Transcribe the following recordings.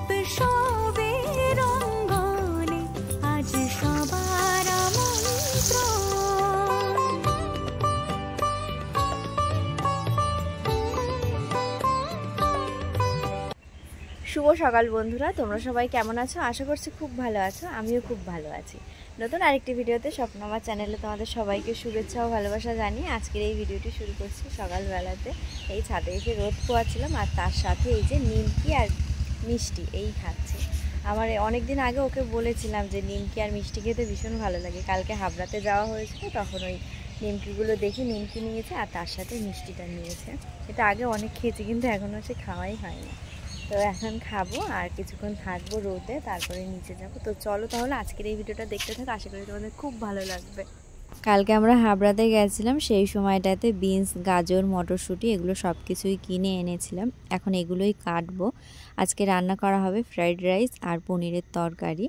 উৎসবের অঙ্গনে আজ সবার শুভ সকাল বন্ধুরা, তোমরা সবাই কেমন আছো? আশা করছি খুব ভালো আছো। আমিও খুব ভালো আছি। নতুন আরেকটি ভিডিওতে স্বপ্নমা চ্যানেলে তোমাদের সবাইকে শুভেচ্ছা ও ভালোবাসা জানিয়ে আজকের এই ভিডিওটি শুরু করছি। সকালবেলাতে এই ছাদে এসে রোদ পোয়াচ্ছিলাম, আর তার সাথে এই যে নিমকি আর মিষ্টি এই খাচ্ছি। আমার অনেক দিন আগে ওকে বলেছিলাম যে নিমকি আর মিষ্টি খেতে ভীষণ ভালো লাগে। কালকে হাবড়াতে যাওয়া হয়েছিল, তখন ওই নিমকিগুলো দেখে নিমকি নিয়েছে আর তার সাথে মিষ্টিটা নিয়েছে। এটা আগে অনেক খেয়েছি, কিন্তু এখনও সে খাওয়াই হয়নি। তো এখন খাবো আর কিছুক্ষণ থাকবো রোদে, তারপরে নিচে যাবো। তো চলো তাহলে আজকের এই ভিডিওটা দেখতে থাকো, আশা করি তোমাদের খুব ভালো লাগবে। কালকে আমরা হাবড়াতে গেছিলাম, সেই সময়টাতে বিনস, গাজর, মটরশুঁটি এগুলো সব কিছুই কিনে এনেছিলাম। এখন এগুলোই কাটবো। আজকে রান্না করা হবে ফ্রাইড রাইস আর পনিরের তরকারি।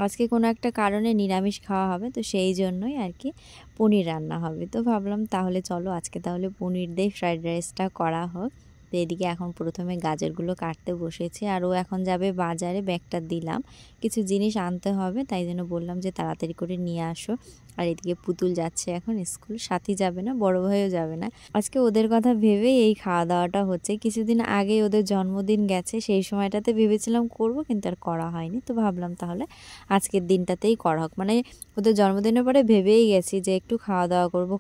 আজকে কোনো একটা কারণে নিরামিষ খাওয়া হবে, তো সেই জন্যই আর কি পনির রান্না হবে। তো ভাবলাম তাহলে চলো আজকে তাহলে পনির দিয়ে ফ্রাইড রাইসটা করা হোক। তো এদিকে এখন প্রথমে গাজরগুলো কাটতে বসেছি, আর ও এখন যাবে বাজারে। ব্যাগটা দিলাম, কিছু জিনিস আনতে হবে, তাই জন্য বললাম যে তাড়াতাড়ি করে নিয়ে আসো। আর এদিকে পুতুল যাচ্ছে এখন স্কুল, সাথী যাবে না, বড় ভাইও যাবে না। আজকে ওদের কথা ভেবেই এই খাওয়া দাওয়াটা হচ্ছে। কিছুদিন আগে ওদের জন্মদিন গেছে, সেই সময়টাতে ভেবেছিলাম করব, কিন্তু আর করা হয়নি। তো ভাবলাম তাহলে আজকের দিনটাতেই করা হোক। মানে ওদের জন্মদিনের পরে ভেবেই গেছি যে একটু খাওয়া দাওয়া করবো,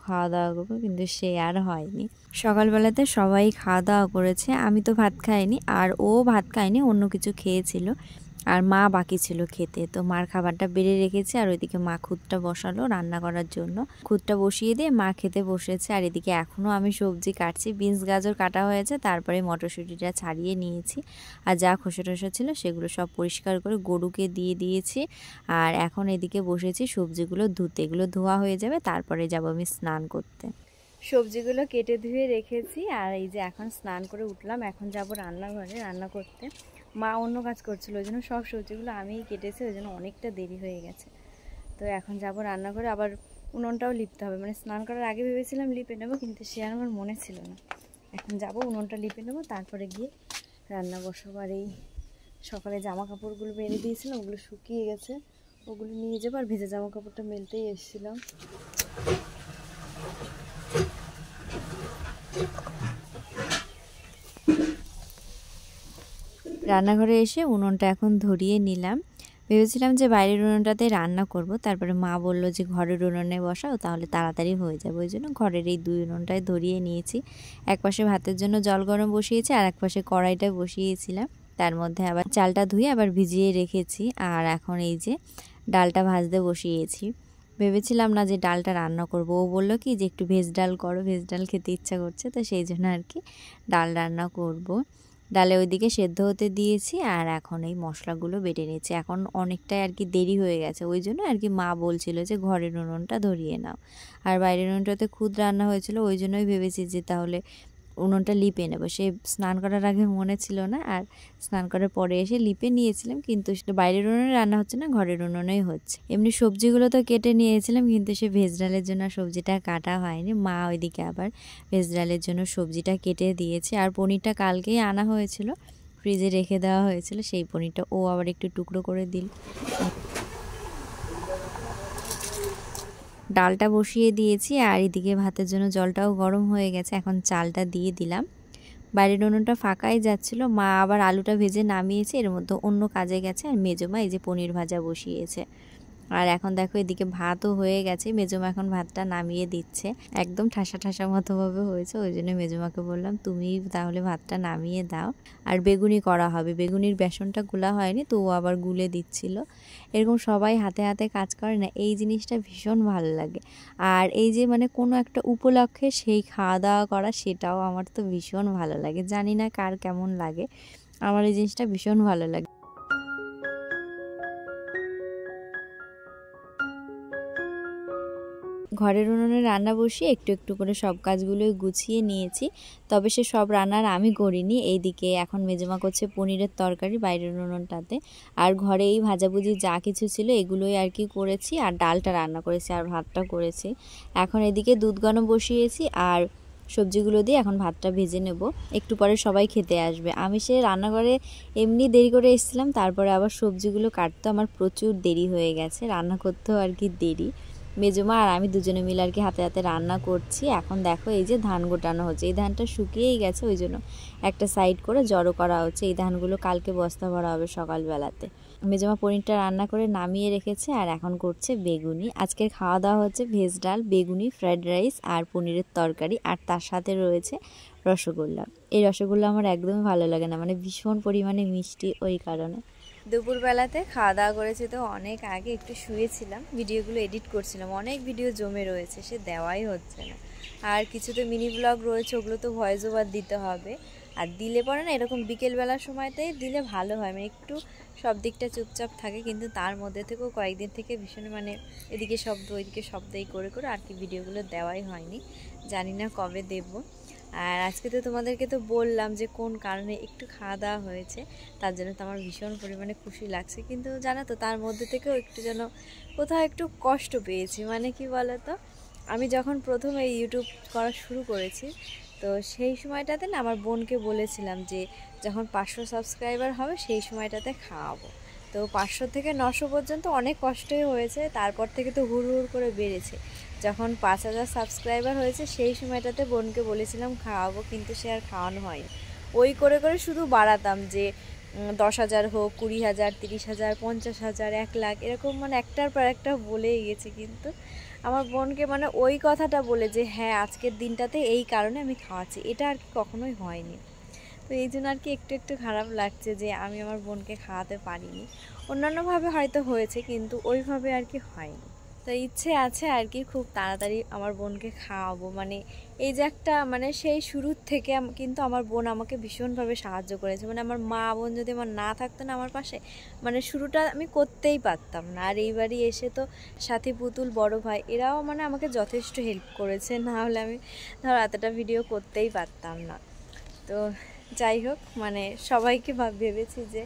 কিন্তু সে আর হয়নি। সকালবেলাতে সবাই খাওয়া দাওয়া করেছে, আমি তো ভাত খাইনি, আর ও ভাত খায়নি, অন্য কিছু খেয়েছিল। আর মা বাকি ছিল খেতে, তো মার খাবারটা বেড়ে রেখেছে। আর ওইদিকে মা খুদটা বসালো রান্না করার জন্য, খুদটা বসিয়ে দিয়ে মা খেতে বসেছে। আর এদিকে এখনও আমি সবজি কাটছি, বিনস গাজর কাটা হয়েছে, তারপরে মটরশুঁটিটা ছাড়িয়ে নিয়েছি। আর যা খোসা টোসা ছিল সেগুলো সব পরিষ্কার করে গরুকে দিয়ে দিয়েছি। আর এখন এদিকে বসেছি সবজিগুলো ধুতে, এগুলো ধোয়া হয়ে যাবে, তারপরে যাব আমি স্নান করতে। সবজিগুলো কেটে ধুয়ে রেখেছি, আর এই যে এখন স্নান করে উঠলাম। এখন যাব রান্নাঘরে রান্না করতে। মা অন্য কাজ করছিল, ওই জন্য সব সবজিগুলো আমিই কেটেছি, ওই জন্য অনেকটা দেরি হয়ে গেছে। তো এখন যাব রান্নাঘরে, আবার উনুনটাও লিপতে হবে। মানে স্নান করার আগে ভেবেছিলাম লিপে নেবো, কিন্তু সে আর আমার মনে ছিল না। এখন যাব উনুনটা লিপে নেবো, তারপরে গিয়ে রান্না বসাবো। আর এই সকালে জামা কাপড়গুলো বেঁধে দিয়েছিলাম, ওগুলো শুকিয়ে গেছে, ওগুলো নিয়ে যাবো। আর ভেজা জামা কাপড়টা মেলতেই এসেছিলাম। রান্নাঘরে এসে উনুনটা এখন ধরিয়ে নিলাম। ভেবেছিলাম যে বাইরের উনুনটাতে রান্না করব, তারপরে মা বলল যে ঘরের উনুনে বসাও, তাহলে তাড়াতাড়ি হয়ে যাবে। ওই জন্য ঘরের এই দুই উনুনটায় ধরিয়ে নিয়েছি। একপাশে ভাতের জন্য জল গরম বসিয়েছি, আর একপাশে কড়াইটা বসিয়েছিলাম। তার মধ্যে আবার চালটা ধুয়ে আবার ভিজিয়ে রেখেছি। আর এখন এই যে ডালটা ভাজতে বসিয়েছি। ভেবেছিলাম না যে ডালটা রান্না করব, ও বললো কি যে একটু ভেজ ডাল করো, ভেজ ডাল খেতে ইচ্ছা করছে, তো সেই জন্য আর কি ডাল রান্না করব। ডালে ওইদিকে সেদ্ধ হতে দিয়েছি, আর এখন এই মশলাগুলো বেটে নিয়েছি। এখন অনেকটাই আর কি দেরি হয়ে গেছে, ওই জন্য আর কি মা বলছিল যে ঘরের উনুনটা ধরিয়ে নাও। আর বাইরের উনুনটাতে খুদ রান্না হয়েছিল, ওই জন্যই ভেবেছি যে তাহলে উনুনটা লিপে নেবো। সে স্নান করার আগে মনে ছিল না, আর স্নান করার পরে এসে লিপে নিয়েছিলাম, কিন্তু সেটা বাইরের উনুনে রান্না হচ্ছে না, ঘরের উনুনেই হচ্ছে। এমনি সবজিগুলো তো কেটে নিয়েছিলাম, কিন্তু সে ভেজ ডালের জন্য সবজিটা কাটা হয়নি। মা ওইদিকে আবার ভেজ ডালের জন্য সবজিটা কেটে দিয়েছে। আর পনিরটা কালকেই আনা হয়েছিল, ফ্রিজে রেখে দেওয়া হয়েছিল, সেই পনিরটা ও আবার একটু টুকরো করে দিল। ডালটা বসিয়ে দিয়েছি, আর এদিকে ভাতের জন্য জলটাও গরম হয়ে গেছে। এখন চালটা দিয়ে দিলাম। বাইরের উনুনটা ফাঁকাই যাচ্ছিল, মা আবার আলুটা ভেজে নামিয়েছে, এর মধ্যে অন্য কাজে গেছে। আর মেজমা এই যে পনির ভাজা বসিয়েছে। আর এখন দেখো এদিকে ভাতও হয়ে গেছে, মেজমা এখন ভাতটা নামিয়ে দিচ্ছে। একদম ঠাসা ঠাসা মতোভাবে হয়েছে, ওই জন্য মেজমাকে বললাম তুমি তাহলে ভাতটা নামিয়ে দাও। আর বেগুনি করা হবে, বেগুনির বেসনটা গুলা হয়নি, তো ও আবার গুলে দিচ্ছিল। এরকম সবাই হাতে হাতে কাজ করে না, এই জিনিসটা ভীষণ ভালো লাগে। আর এই যে মানে কোনো একটা উপলক্ষে সেই খাওয়া দাওয়া করা, সেটাও আমার তো ভীষণ ভালো লাগে। জানি না কার কেমন লাগে, আমার এই জিনিসটা ভীষণ ভালো লাগে। ঘরের উনুনে রান্না বসিয়ে একটু একটু করে সব কাজগুলোই গুছিয়ে নিয়েছি, তবে সে সব রান্নার আমি করিনি। এইদিকে এখন মেজমা করছে পনিরের তরকারি বাইরের উনুনটাতে, আর ঘরে এই ভাজাভুজি যা কিছু ছিল এগুলোই আর কি করেছি। আর ডালটা রান্না করেছি, আর ভাতটা করেছি। এখন এদিকে দুধ গরম বসিয়েছি, আর সবজিগুলো দিয়ে এখন ভাতটা ভেজে নেব। একটু পরে সবাই খেতে আসবে। আমি সে রান্নাঘরে এমনি দেরি করে এসেছিলাম, তারপরে আবার সবজিগুলো কাটতে আমার প্রচুর দেরি হয়ে গেছে, রান্না করতেও আর কি দেরি। মেজমা আর আমি দুজনে মিলে আর কি হাতে হাতে রান্না করছি। এখন দেখো এই যে ধান গোটানো হচ্ছে, এই ধানটা শুকিয়েই গেছে, ওই জন্য একটা সাইড করে জড়ো করা হচ্ছে। এই ধানগুলো কালকে বস্তা ভরা হবে সকালবেলাতে। মেজমা পনিরটা রান্না করে নামিয়ে রেখেছে আর এখন করছে বেগুনি। আজকের খাওয়া দাওয়া হচ্ছে ভেজ ডাল, বেগুনি, ফ্রাইড রাইস আর পনিরের তরকারি, আর তার সাথে রয়েছে রসগোল্লা। এই রসগোল্লা আমার একদমই ভালো লাগে না, মানে ভীষণ পরিমাণে মিষ্টি, ওই কারণে। দুপুরবেলাতে খাওয়া দাওয়া করেছি, তো অনেক আগে একটু শুয়েছিলাম, ভিডিওগুলো এডিট করছিলাম, অনেক ভিডিও জমে রয়েছে, সে দেওয়াই হচ্ছে না। আর কিছু তো মিনি ব্লগ রয়েছে, ওগুলো তো ভয়েস ওভার দিতে হবে। আর দিলে পরে না এরকম বিকেলবেলার সময়তেই দিলে ভালো হয়, মানে একটু সব দিকটা চুপচাপ থাকে, কিন্তু তার মধ্যে থেকেও কয়েকদিন থেকে ভীষণ মানে এদিকে শব্দ ওইদিকে শব্দই করে করে আর কি ভিডিওগুলো দেওয়াই হয়নি। জানি না কবে দেব। আর আজকে তো তোমাদেরকে তো বললাম যে কোন কারণে একটু খাওয়া দাওয়া হয়েছে, তার জন্য তো আমার ভীষণ পরিমাণে খুশি লাগছে। কিন্তু জানো তো তার মধ্যে থেকেও একটু যেন কোথাও একটু কষ্ট পেয়েছি। মানে কি বলো তো, আমি যখন প্রথম এই ইউটিউব করা শুরু করেছি, তো সেই সময়টাতে না আমার বোনকে বলেছিলাম যে যখন 500 সাবস্ক্রাইবার হবে সেই সময়টাতে খাওয়াবো। তো 500 থেকে 900 পর্যন্ত অনেক কষ্টই হয়েছে, তারপর থেকে তো হুড় হুড় করে বেড়েছে। যখন 5000 সাবস্ক্রাইবার হয়েছে সেই সময়টাতে বোনকে বলেছিলাম খাওয়াবো, কিন্তু সে আর খাওয়ানো হয়নি। ওই করে করে শুধু বাড়াতাম যে 10,000 হোক, 20,000, 30,000, 50,000, 1 লাখ, এরকম মানে একটার পর একটা বলেই গেছে। কিন্তু আমার বোনকে মানে ওই কথাটা বলে যে হ্যাঁ আজকের দিনটাতে এই কারণে আমি খাওয়াচ্ছি, এটা আর কি কখনোই হয়নি। তো এই জন্য আর কি একটু একটু খারাপ লাগছে যে আমি আমার বোনকে খাওয়াতে পারিনি। অন্যান্যভাবে হয়তো হয়েছে, কিন্তু ওইভাবে আর কি হয়নি। তো ইচ্ছে আছে আর কি খুব তাড়াতাড়ি আমার বোনকে খাওয়াবো। মানে এই যে একটা মানে সেই শুরুর থেকে কিন্তু আমার বোন আমাকে ভীষণভাবে সাহায্য করেছে। মানে আমার মা বোন যদি আমার না থাকতো না আমার পাশে, মানে শুরুটা আমি করতেই পারতাম না। আর এইবারই এসে তো সাথী, পুতুল, বড় ভাই এরাও মানে আমাকে যথেষ্ট হেল্প করেছে, না হলে আমি ধর এতটা ভিডিও করতেই পারতাম না। তো যাই হোক, মানে সবাইকে ভেবেছি যে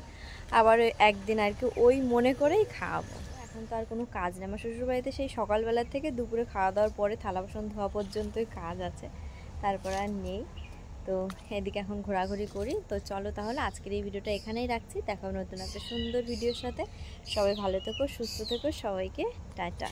আবার একদিন আর কি ওই মনে করেই খাওয়াবো। এখন তো আর কোনো কাজ নেই আমার শ্বশুরবাড়িতে, সেই সকালবেলা থেকে দুপুরে খাওয়া দাওয়ার পরে থালা বাসন ধোয়া পর্যন্তই কাজ আছে, তারপর আর নেই। তো এদিকে এখন ঘোরাঘুরি করি। তো চলো তাহলে আজকের এই ভিডিওটা এখানেই রাখছি, দেখা হবে নতুন একটা সুন্দর ভিডিওর সাথে। সবাই ভালো থেকো, সুস্থ থেকো, সবাইকে টাটা।